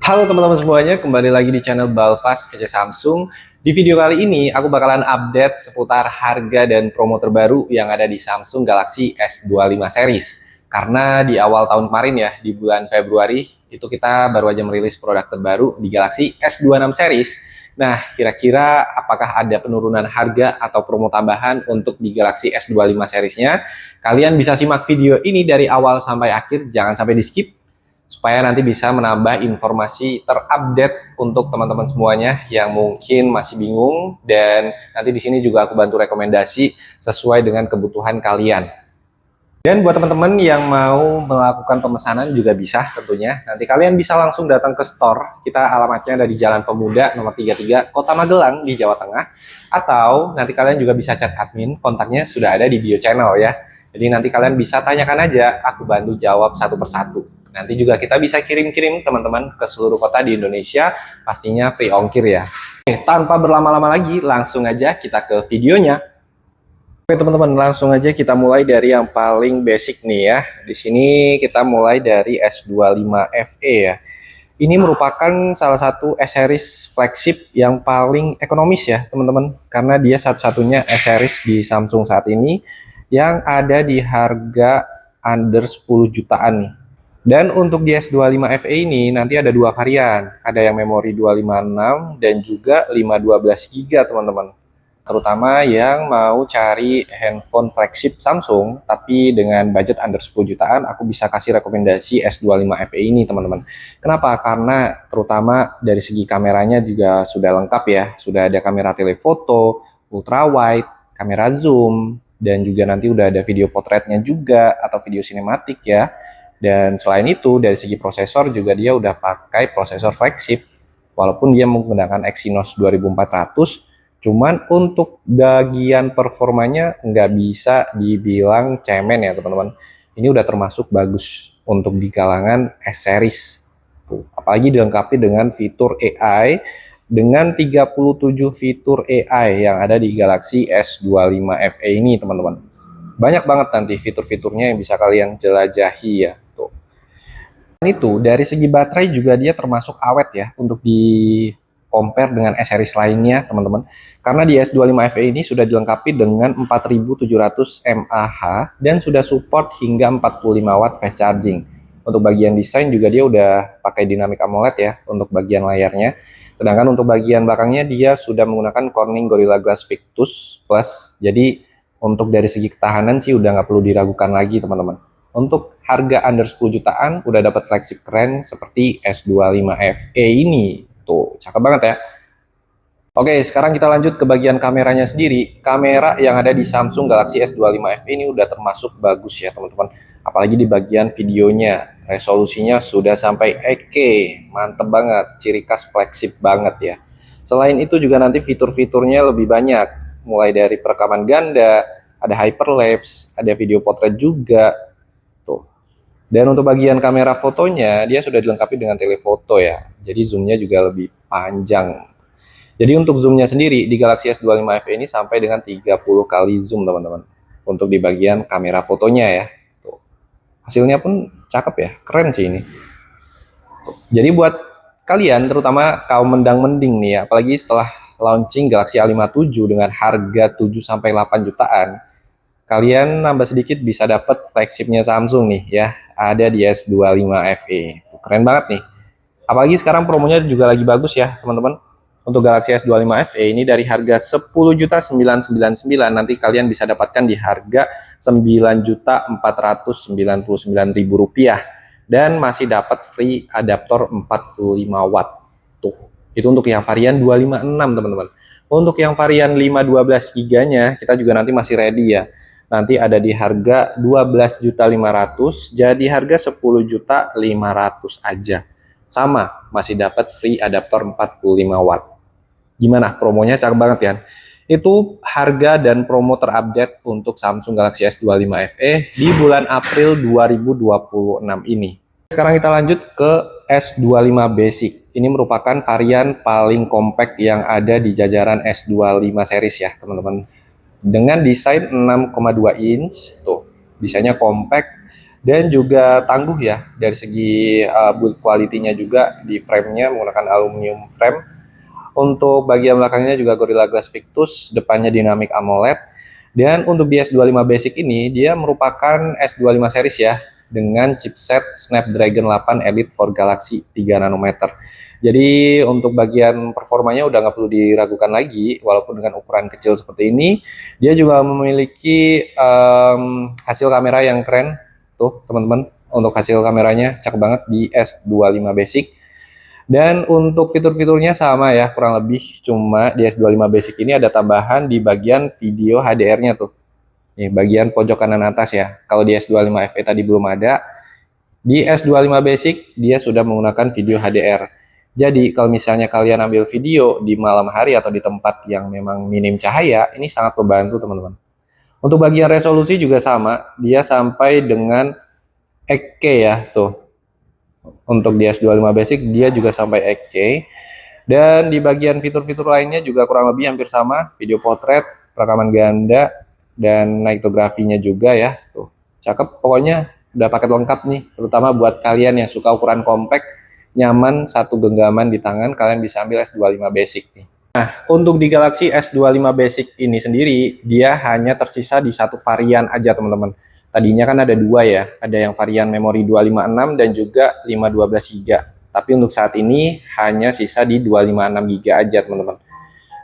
Halo teman-teman semuanya, kembali lagi di channel Balfas PC Samsung. Di video kali ini aku bakalan update seputar harga dan promo terbaru yang ada di Samsung Galaxy S25 series. Karena di awal tahun kemarin ya, di bulan Februari, itu kita baru aja merilis produk terbaru di Galaxy S26 series. Nah, kira-kira apakah ada penurunan harga atau promo tambahan untuk di Galaxy S25 seriesnya? Kalian bisa simak video ini dari awal sampai akhir, jangan sampai di skip supaya nanti bisa menambah informasi terupdate untuk teman-teman semuanya yang mungkin masih bingung, dan nanti di sini juga aku bantu rekomendasi sesuai dengan kebutuhan kalian. Dan buat teman-teman yang mau melakukan pemesanan juga bisa tentunya. Nanti kalian bisa langsung datang ke store. Kita alamatnya ada di Jalan Pemuda nomor 33, Kota Magelang di Jawa Tengah. Atau nanti kalian juga bisa chat admin, kontaknya sudah ada di bio channel ya. Jadi nanti kalian bisa tanyakan aja, aku bantu jawab satu persatu. Nanti juga kita bisa kirim-kirim teman-teman ke seluruh kota di Indonesia, pastinya free ongkir ya. Oke, tanpa berlama-lama lagi, langsung aja kita ke videonya. Oke teman-teman, langsung aja kita mulai dari yang paling basic nih ya. Di sini kita mulai dari S25 FE ya. Ini merupakan salah satu S-series flagship yang paling ekonomis ya teman-teman, karena dia satu-satunya S-series di Samsung saat ini yang ada di harga under 10 jutaan nih. Dan untuk di S25 FE ini nanti ada dua varian, ada yang memori 256 dan juga 512 GB teman-teman. Terutama yang mau cari handphone flagship Samsung tapi dengan budget under 10 jutaan, aku bisa kasih rekomendasi S25 FE ini teman-teman. Kenapa? Karena terutama dari segi kameranya juga sudah lengkap ya, sudah ada kamera telefoto, ultra wide, kamera zoom, dan juga nanti udah ada video potretnya juga atau video sinematik ya. Dan selain itu dari segi prosesor juga dia udah pakai prosesor flagship, walaupun dia menggunakan Exynos 2400. Cuman untuk bagian performanya nggak bisa dibilang cemen ya teman-teman. Ini udah termasuk bagus untuk di kalangan S-series. Apalagi dilengkapi dengan fitur AI, dengan 37 fitur AI yang ada di Galaxy S25 FE ini teman-teman. Banyak banget nanti fitur-fiturnya yang bisa kalian jelajahi ya. Tuh. Dan itu dari segi baterai juga dia termasuk awet ya untuk di compare dengan S-series lainnya teman-teman, karena di S25 FE ini sudah dilengkapi dengan 4700 mAh dan sudah support hingga 45 watt fast charging. Untuk bagian desain juga dia udah pakai Dynamic AMOLED ya untuk bagian layarnya, sedangkan untuk bagian belakangnya dia sudah menggunakan Corning Gorilla Glass Victus Plus. Jadi untuk dari segi ketahanan sih udah nggak perlu diragukan lagi teman-teman. Untuk harga under 10 jutaan udah dapat flagship keren seperti S25 FE ini. Tuh, cakep banget ya. Oke, sekarang kita lanjut ke bagian kameranya sendiri. Kamera yang ada di Samsung Galaxy S25 FE ini udah termasuk bagus ya teman-teman. Apalagi di bagian videonya, resolusinya sudah sampai 8K. Mantep banget, ciri khas flagship banget ya. Selain itu juga nanti fitur-fiturnya lebih banyak. Mulai dari perekaman ganda, ada hyperlapse, ada video potret juga. Tuh. Dan untuk bagian kamera fotonya, dia sudah dilengkapi dengan telefoto ya. Jadi zoomnya juga lebih panjang. Jadi untuk zoomnya sendiri di Galaxy S25 FE ini sampai dengan 30 kali zoom teman-teman. Untuk di bagian kamera fotonya ya. Tuh. Hasilnya pun cakep ya, keren sih ini. Tuh. Jadi buat kalian terutama kaum mendang-mending nih ya, apalagi setelah launching Galaxy A57 dengan harga 7-8 jutaan, kalian nambah sedikit bisa dapat flagshipnya Samsung nih ya, ada di S25 FE. Keren banget nih. Apalagi sekarang promonya juga lagi bagus ya teman-teman. Untuk Galaxy S25 FE ini dari harga 10.999 nanti kalian bisa dapatkan di harga 9.499.000 rupiah, dan masih dapat free adaptor 45 watt. Tuh, itu untuk yang varian 256 teman-teman. Untuk yang varian 512 GB-nya kita juga nanti masih ready ya. Nanti ada di harga 12.500.000, jadi harga 10.500.000 aja. Sama, masih dapat free adaptor 45 watt. Gimana? Promonya cakep banget ya. Itu harga dan promo terupdate untuk Samsung Galaxy S25 FE di bulan April 2026 ini. Sekarang kita lanjut ke S25 Basic. Ini merupakan varian paling compact yang ada di jajaran S25 series ya teman-teman. Dengan desain 6,2 inch, tuh desainnya compact dan juga tangguh ya dari segi build quality-nya juga. Di frame-nya menggunakan aluminium frame. Untuk bagian belakangnya juga Gorilla Glass Victus, depannya Dynamic AMOLED. Dan untuk di S25 Basic ini dia merupakan S25 series ya, dengan chipset Snapdragon 8 Elite for Galaxy 3 nanometer. Jadi untuk bagian performanya udah nggak perlu diragukan lagi, walaupun dengan ukuran kecil seperti ini, dia juga memiliki hasil kamera yang keren. Tuh teman-teman, untuk hasil kameranya cakep banget di S25 Basic. Dan untuk fitur-fiturnya sama ya, kurang lebih, cuma di S25 Basic ini ada tambahan di bagian video HDR-nya tuh. Nih, bagian pojok kanan atas ya. Kalau di S25 FE tadi belum ada, di S25 Basic dia sudah menggunakan video HDR. Jadi kalau misalnya kalian ambil video di malam hari atau di tempat yang memang minim cahaya, ini sangat membantu teman-teman. Untuk bagian resolusi juga sama, dia sampai dengan 8K ya tuh. Untuk di S25 Basic dia juga sampai 8K. Dan di bagian fitur-fitur lainnya juga kurang lebih hampir sama, video potret, rekaman ganda, dan nightografinya juga ya. Tuh, cakep, pokoknya udah paket lengkap nih, terutama buat kalian yang suka ukuran compact, nyaman, satu genggaman di tangan, kalian bisa ambil S25 Basic nih. Nah, untuk di Galaxy S25 Basic ini sendiri, dia hanya tersisa di satu varian aja teman-teman. Tadinya kan ada dua ya, ada yang varian memori 256 dan juga 512 GB. Tapi untuk saat ini hanya sisa di 256 GB aja teman-teman.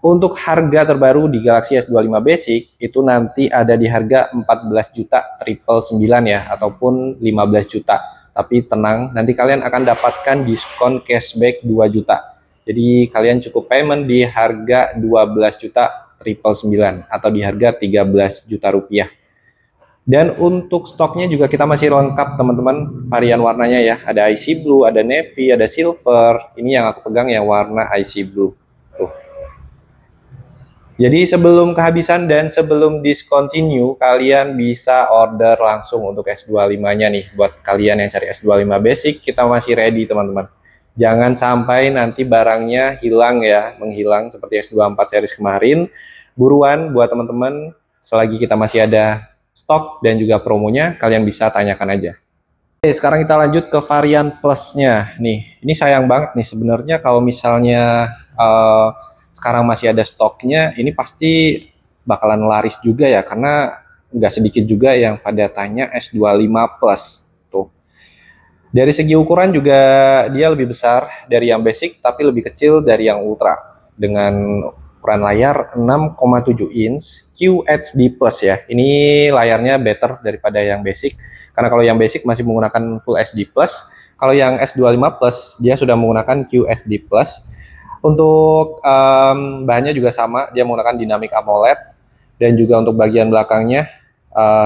Untuk harga terbaru di Galaxy S25 Basic itu nanti ada di harga 14 juta 999 ya, ataupun 15 juta. Tapi tenang, nanti kalian akan dapatkan diskon cashback 2 juta. Jadi kalian cukup payment di harga 12 juta 999 atau di harga 13 juta rupiah. Dan untuk stoknya juga kita masih lengkap teman-teman, varian warnanya ya. Ada icy blue, ada navy, ada silver. Ini yang aku pegang yang warna icy blue. Tuh. Jadi sebelum kehabisan dan sebelum discontinue, kalian bisa order langsung untuk S25-nya nih. Buat kalian yang cari S25 Basic, kita masih ready teman-teman. Jangan sampai nanti barangnya hilang ya, menghilang seperti S24 series kemarin. Buruan buat teman-teman, selagi kita masih ada stok dan juga promonya, kalian bisa tanyakan aja. Oke, sekarang kita lanjut ke varian plusnya nih. Ini sayang banget nih sebenarnya kalau misalnya sekarang masih ada stoknya, ini pasti bakalan laris juga ya, karena nggak sedikit juga yang pada tanya S25 Plus tuh. Dari segi ukuran juga dia lebih besar dari yang basic, tapi lebih kecil dari yang ultra dengan ukuran layar 6,7 inch QHD Plus ya. Ini layarnya better daripada yang basic, karena kalau yang basic masih menggunakan Full HD Plus. Kalau yang S25 Plus dia sudah menggunakan QHD Plus. Untuk bahannya juga sama, dia menggunakan Dynamic AMOLED. Dan juga untuk bagian belakangnya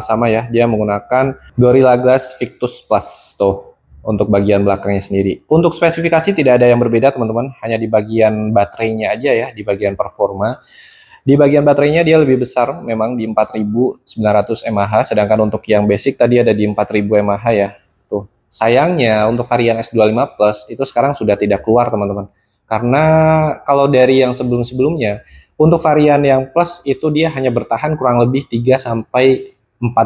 sama ya, dia menggunakan Gorilla Glass Victus Plus tuh. Untuk bagian belakangnya sendiri. Untuk spesifikasi tidak ada yang berbeda teman-teman, hanya di bagian baterainya aja ya, di bagian performa. Di bagian baterainya dia lebih besar, memang di 4900 mAh, sedangkan untuk yang basic tadi ada di 4000 mAh ya. Tuh. Sayangnya untuk varian S25 Plus itu sekarang sudah tidak keluar teman-teman. Karena kalau dari yang sebelum-sebelumnya, untuk varian yang Plus itu dia hanya bertahan kurang lebih 3-4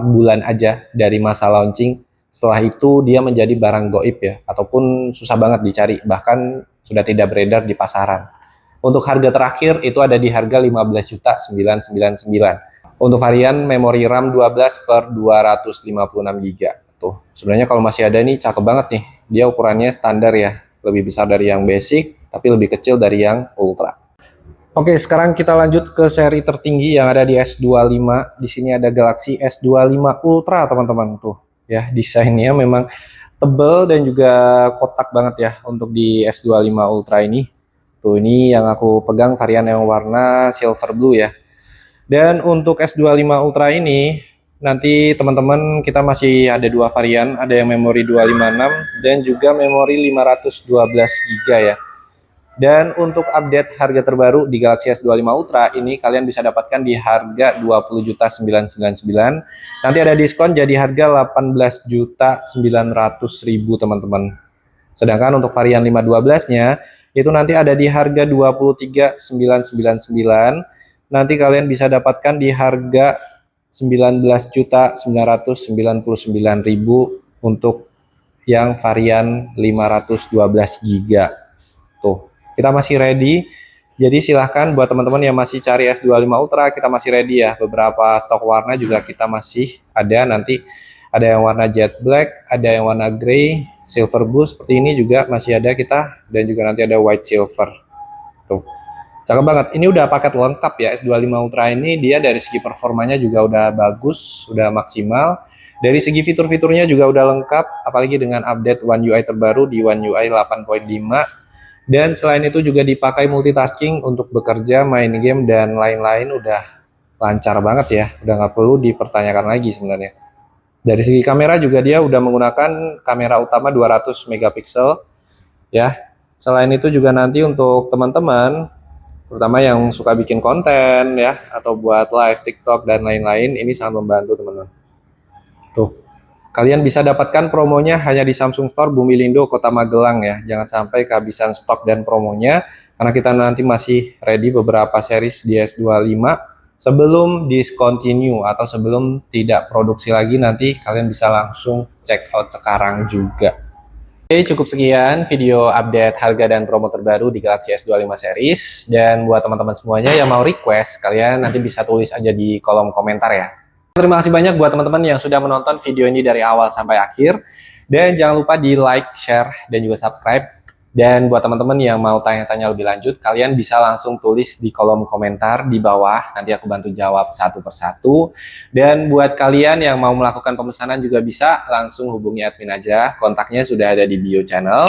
bulan aja dari masa launching. Setelah itu dia menjadi barang goib ya, ataupun susah banget dicari, bahkan sudah tidak beredar di pasaran. Untuk harga terakhir itu ada di harga 15.999. Untuk varian memori RAM 12 per 256 GB. Tuh, sebenarnya kalau masih ada nih cakep banget nih. Dia ukurannya standar ya, lebih besar dari yang basic, tapi lebih kecil dari yang ultra. Oke, sekarang kita lanjut ke seri tertinggi yang ada di S25. Di sini ada Galaxy S25 Ultra teman-teman tuh. Ya, desainnya memang tebal dan juga kotak banget ya untuk di S25 Ultra ini. Tuh, ini yang aku pegang varian yang warna silver blue ya. Dan untuk S25 Ultra ini nanti teman-teman kita masih ada dua varian, ada yang memori 256 dan juga memori 512 GB ya. Dan untuk update harga terbaru di Galaxy S25 Ultra ini kalian bisa dapatkan di harga 20.999. Nanti ada diskon jadi harga 18.900.000 teman-teman. Sedangkan untuk varian 512-nya itu nanti ada di harga 23.999. Nanti kalian bisa dapatkan di harga 19.999.000 untuk yang varian 512 GB. Tuh, kita masih ready. Jadi silahkan buat teman-teman yang masih cari S25 Ultra, kita masih ready ya. Beberapa stok warna juga kita masih ada, nanti ada yang warna jet black, ada yang warna grey, silver blue seperti ini juga masih ada kita, dan juga nanti ada white silver. Tuh, cakep banget. Ini udah paket lengkap ya, S25 Ultra ini. Dia dari segi performanya juga udah bagus, udah maksimal. Dari segi fitur-fiturnya juga udah lengkap, apalagi dengan update One UI terbaru di One UI 8.5. Dan selain itu juga dipakai multitasking untuk bekerja, main game, dan lain-lain. Udah lancar banget ya, udah nggak perlu dipertanyakan lagi sebenarnya. Dari segi kamera juga dia udah menggunakan kamera utama 200 megapiksel ya. Selain itu juga nanti untuk teman-teman terutama yang suka bikin konten ya, atau buat live TikTok dan lain-lain, ini sangat membantu teman-teman. Tuh, kalian bisa dapatkan promonya hanya di Samsung Store Bumilindo Kota Magelang ya. Jangan sampai kehabisan stok dan promonya, karena kita nanti masih ready beberapa series di S25 sebelum discontinue atau sebelum tidak produksi lagi. Nanti kalian bisa langsung check out sekarang juga. Oke, cukup sekian video update harga dan promo terbaru di Galaxy S25 series. Dan buat teman-teman semuanya yang mau request, kalian nanti bisa tulis aja di kolom komentar ya. Terima kasih banyak buat teman-teman yang sudah menonton video ini dari awal sampai akhir. Dan jangan lupa di like, share, dan juga subscribe. Dan buat teman-teman yang mau tanya-tanya lebih lanjut, kalian bisa langsung tulis di kolom komentar di bawah. Nanti aku bantu jawab satu persatu. Dan buat kalian yang mau melakukan pemesanan juga bisa langsung hubungi admin aja. Kontaknya sudah ada di bio channel.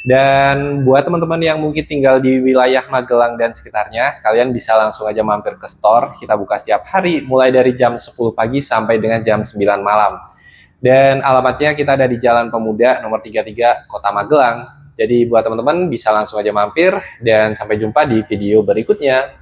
Dan buat teman-teman yang mungkin tinggal di wilayah Magelang dan sekitarnya, kalian bisa langsung aja mampir ke store. Kita buka setiap hari mulai dari jam 10 pagi sampai dengan jam 9 malam. Dan alamatnya kita ada di Jalan Pemuda nomor 33 Kota Magelang. Jadi buat teman-teman bisa langsung aja mampir, dan sampai jumpa di video berikutnya.